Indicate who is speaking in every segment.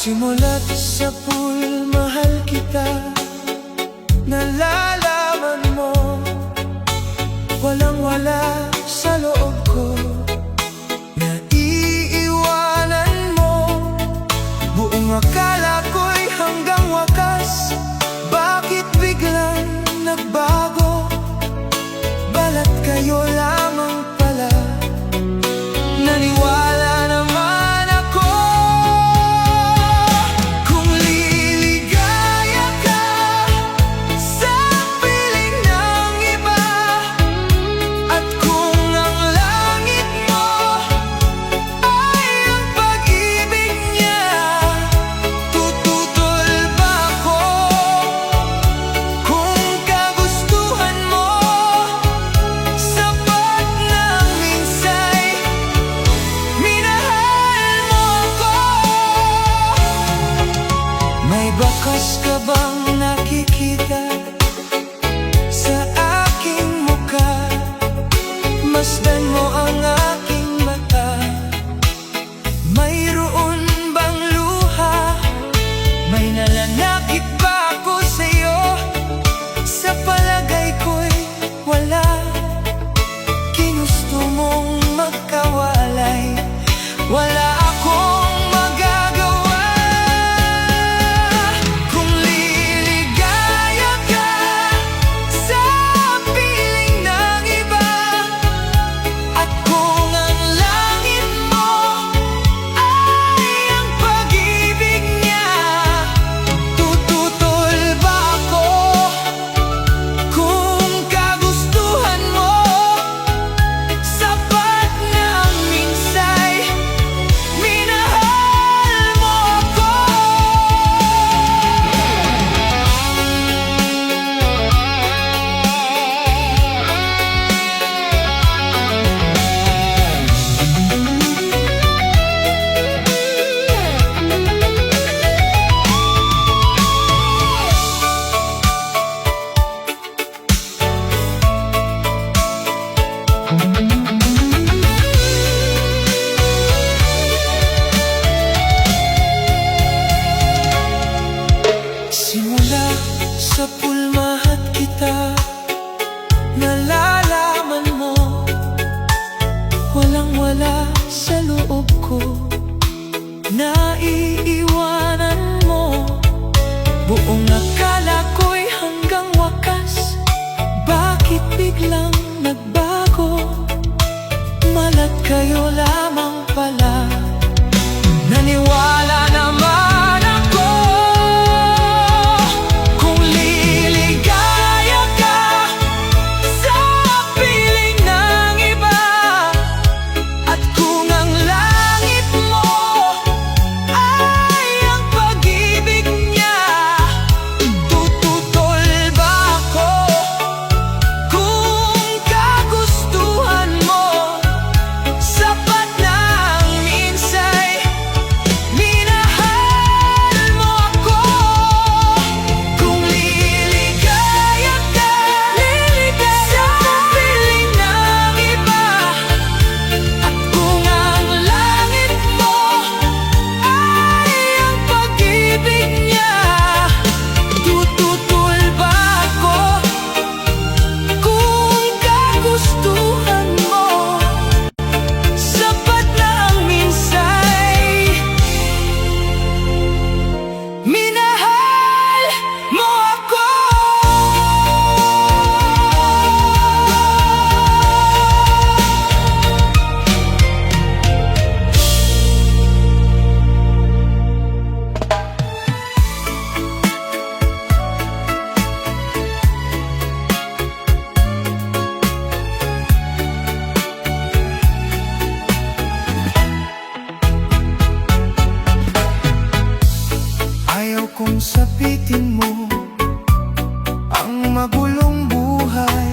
Speaker 1: Simula't sa pool, mahal kita. Nalalaman mo, walang-wala sa loob ko. Naiiwanan mo, buong akala ko'y hanggang wakas. Bakit biglang nagbago? Balat kayo lamang pala. Naniwala naman ako, kung liligaya ka sa piling ng iba, at kung ang langit mo ay ang pag-ibig niya, tututol ba ako? Kung kagustuhan mo, sapat na minsay minahal mo ako. May bakas ka bang nakikita sa aking mukha? Masdan mo ang aking mata. Mayroon bang luha? May nalalapit ba ako sa'yo? Sa palagay ko'y wala. Ginusto mong magkawalay, wala akong magagawa. Kung liligaya ka sa piling ng iba, at kung ang langit mo ay ang pag-ibig niya, tututol ba ako? Kung kagustuhan mo, sapat na minsay minahal mo ako. Simula sa pulmahat kita, nalalaman mo, walang-wala sa loob ko. Naiiwanan mo, buong akala ko'y hanggang wakas. Bakit biglang nagbago? Malat kayo lamang pala. Naniwala naman ako, kung liligaya ka sa piling ng iba, at kung ang langit mo ay ang pag-ibig niya, tututol ba ako? Kung kagustuhan mo, sapat na minsay minahal mo ako. Kung liligaya ka sa piling ng iba, at kung ang langit mo ay ang pag-ibig niya, tututol ba ako? Kung kagustuhan mo, sapat na ang minsay minahal mo ako. Ayaw kong sapitin mo ang magulong buhay.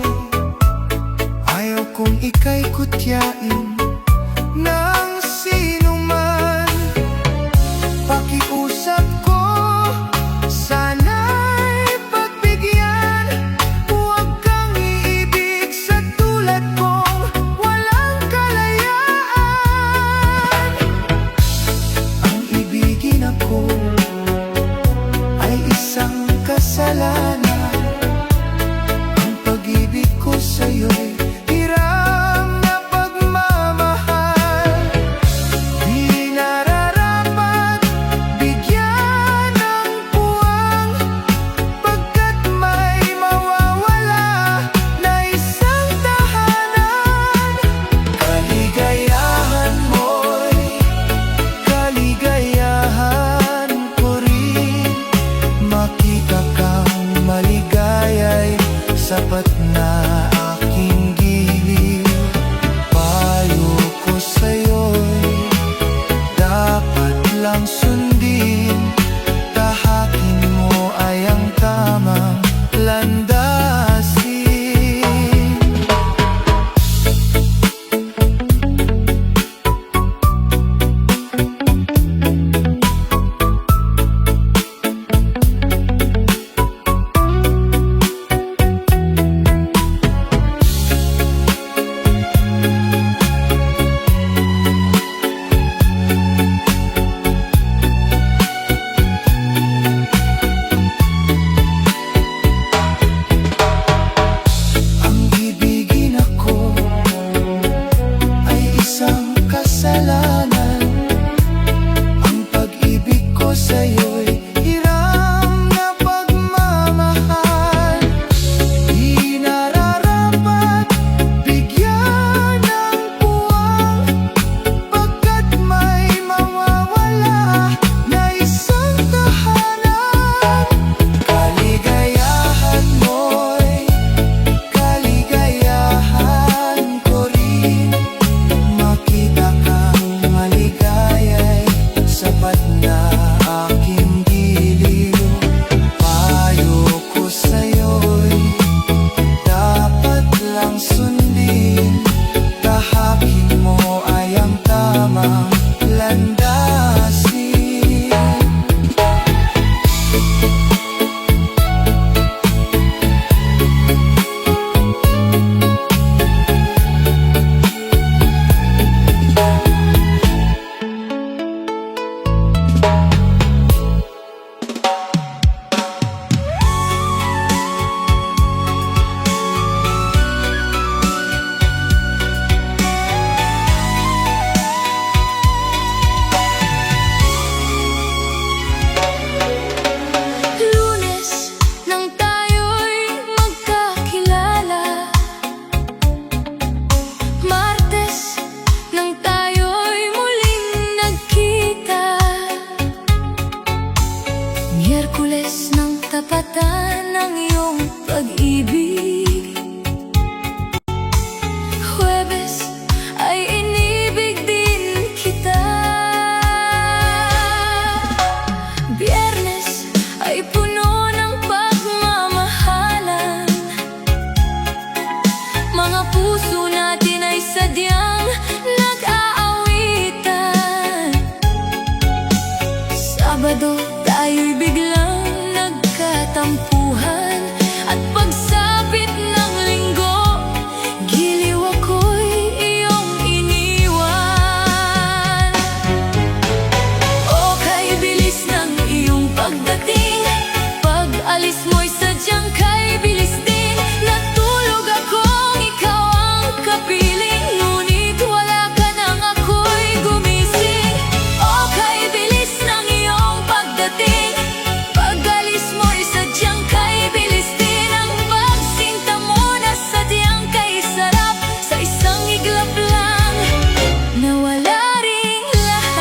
Speaker 1: Ayaw kong ika'y kutyain ng sino man. Pakiusap ko, sana'y pagbigyan. Huwag kang iibig sa tulad kong walang kalayaan. Ang ibigin ako ligaya'y sapat na aking giliw. Payo ko sa'yo'y dapat lang sundin. Tahakin mo ay ang tamang landasin.
Speaker 2: Miyerkules ng tapatan ng iyong pag-ibig. Huwebes ay inibig din kita. Biyernes ay puno ng pagmamahalan. Mga puso natin ay sadyang nag-aawitan. Sabado tayo'y biglang nagkatampuhan. At pagsapit ng linggo, giliw ako'y iyong iniwan. O kay bilis ng iyong pagdating, pag-alis mo'y sadyang kay bilis din. Natulog akong ikaw ang kapiling, ngunit wala ka nang ako'y gumising. O kay bilis ng iyong pagdating, pag-alis mo'y sadyang kay bilis din. Ang pagsinta mo na sadyang kay sarap, sa isang iglap lang nawala ring lahat.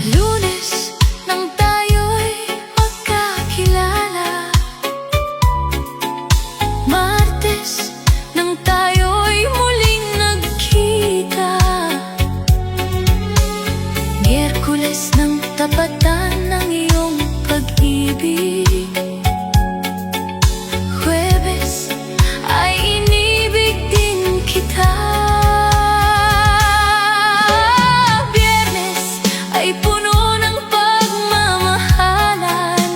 Speaker 2: Lunes nang tayo'y magkakilala. Martes nang tayo'y muling nagkita. Miyerkules ng tapatan ng iyong pag-ibig. Huwebes ay inibig din kita. Biyernes ay puno ng pagmamahalan.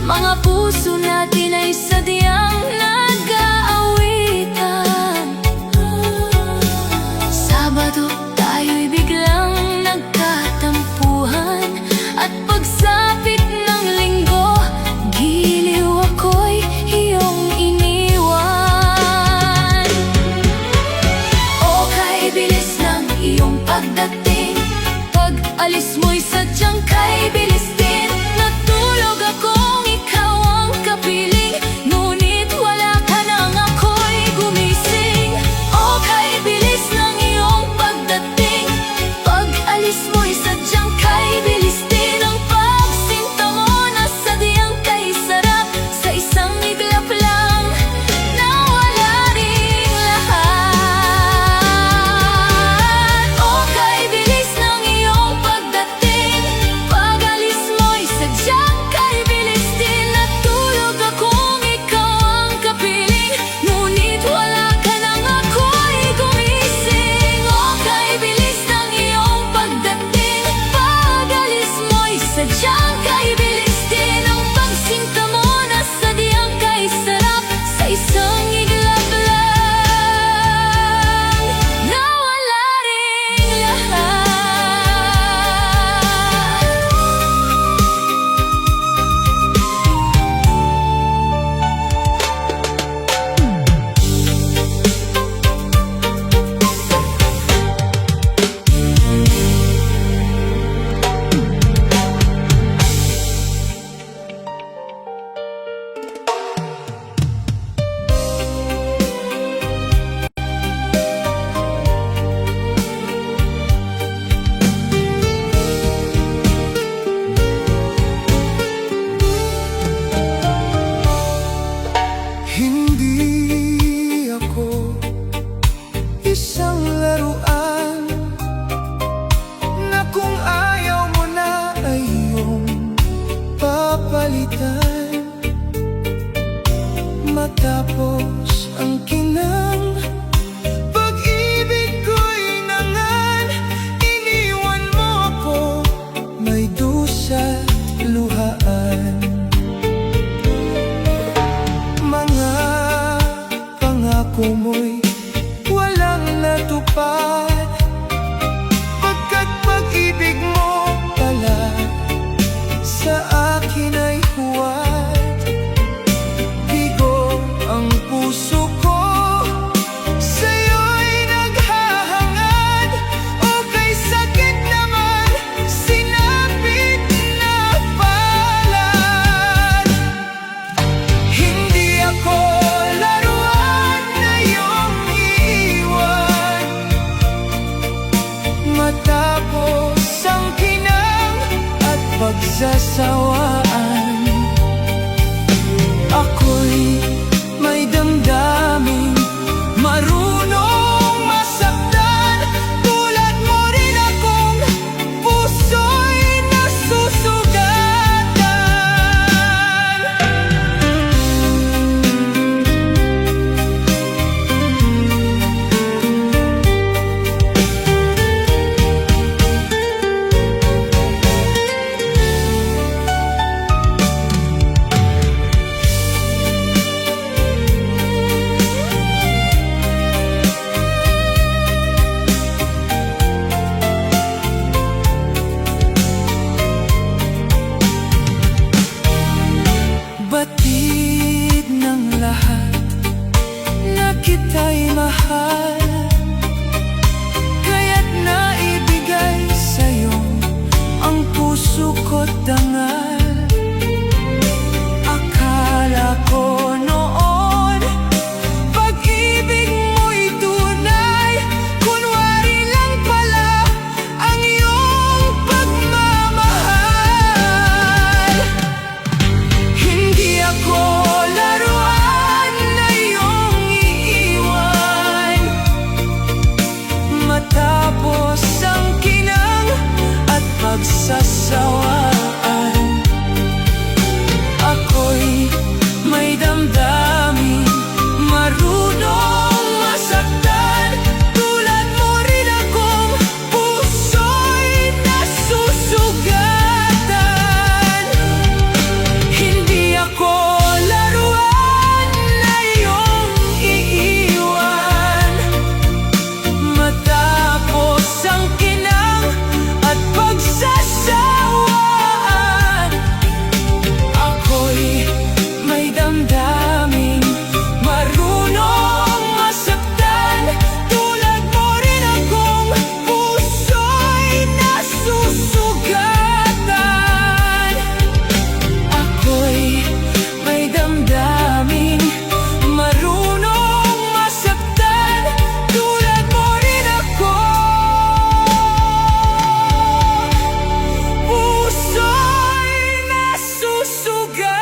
Speaker 2: Mga puso natin ay sadyang nag-aawitan. Sabado tayo'y biglang nagkatampuhan. At pagsapit ng linggo, giliw ako'y iyong iniwan. O kay bilis ng iyong pagdating, pag-alis mo'y sadyang kay bilis din. Natulog akong ikaw ang kapiling, ngunit
Speaker 1: mapalitan. Matapos ang kinang, pag-ibig ko'y nangan. Iniwan mo ako, may dusa luhaan. Mga pangako mo'y walang natupad, pagkat pag-ibig mo pala sa akin ay huwad. Bigo ang puso ko, sa'yo'y naghahangad. O kay sakit naman, sinapit na palad. Hindi ako laruan na iyong iiwan. Matapos ang kinang at pagsasawaan, ako'y may damdaming marunong masaktan. Tulad mo rin akong puso'y nasusugatan. Batid ng lahat na kita'y mahal, kaya't naibigay sa'yo ang puso ko't dangal. Akala ko noon pag-ibig mo'y tunay, kunwari lang pala ang iyong pagmamahal. Hindi ako laruan na iyong iiwan. Matapos ang kinang at pagsasawaan, ako'y may damdaming marunong masaktan. Tulad mo rin akong puso'y nasusugatan. Hindi ako laruan na iyong iiwan. Matapos ang kinang at pagsasawaan, ako'y may damdaming marunong masaktan. Tulad mo rin akong puso'y nasusugatan. Ako'y may damdaming marunong masaktan. Tulad mo rin ako, puso'y nasusugatan.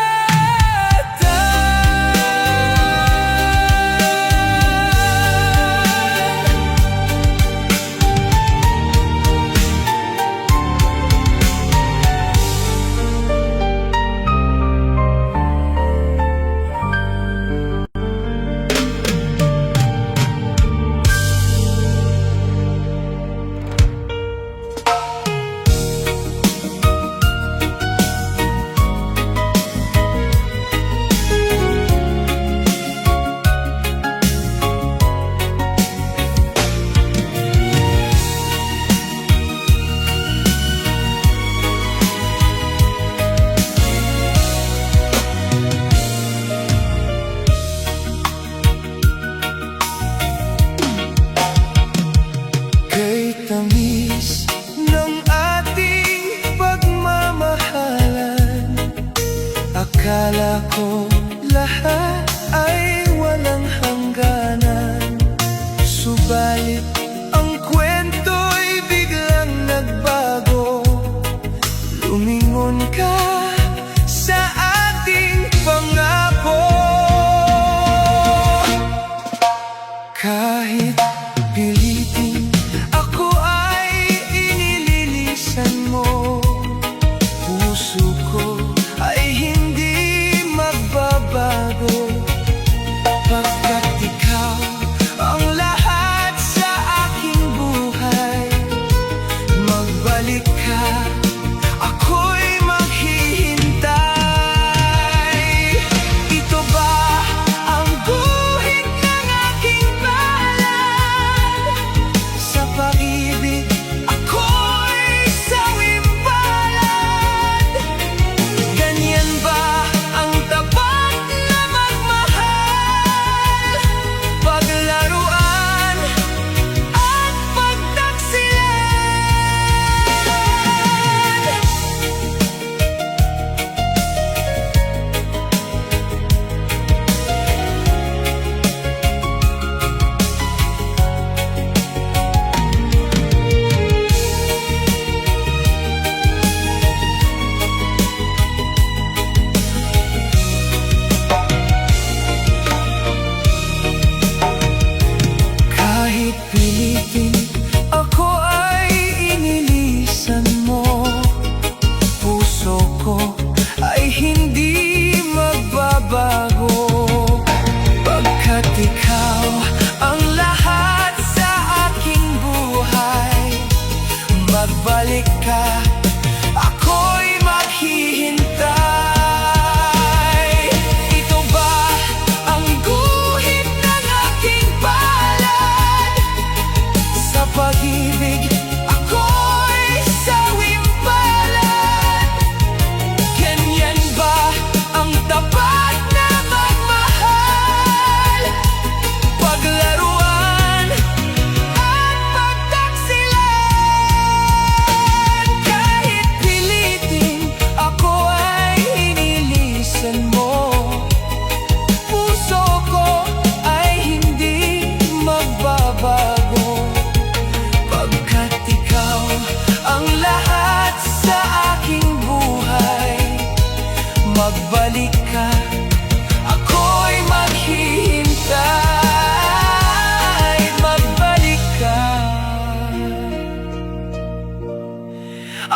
Speaker 1: Kay tamis ng ating pagmamahalan, akala ko lahat ay walang hangganan. Subalit ang kwento'y biglang nagbago. Lumingon ka sa ating pangako. Kahit pilitin, ako ay inililisan mo. Puso ko ay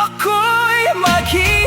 Speaker 1: ako'y maghihingi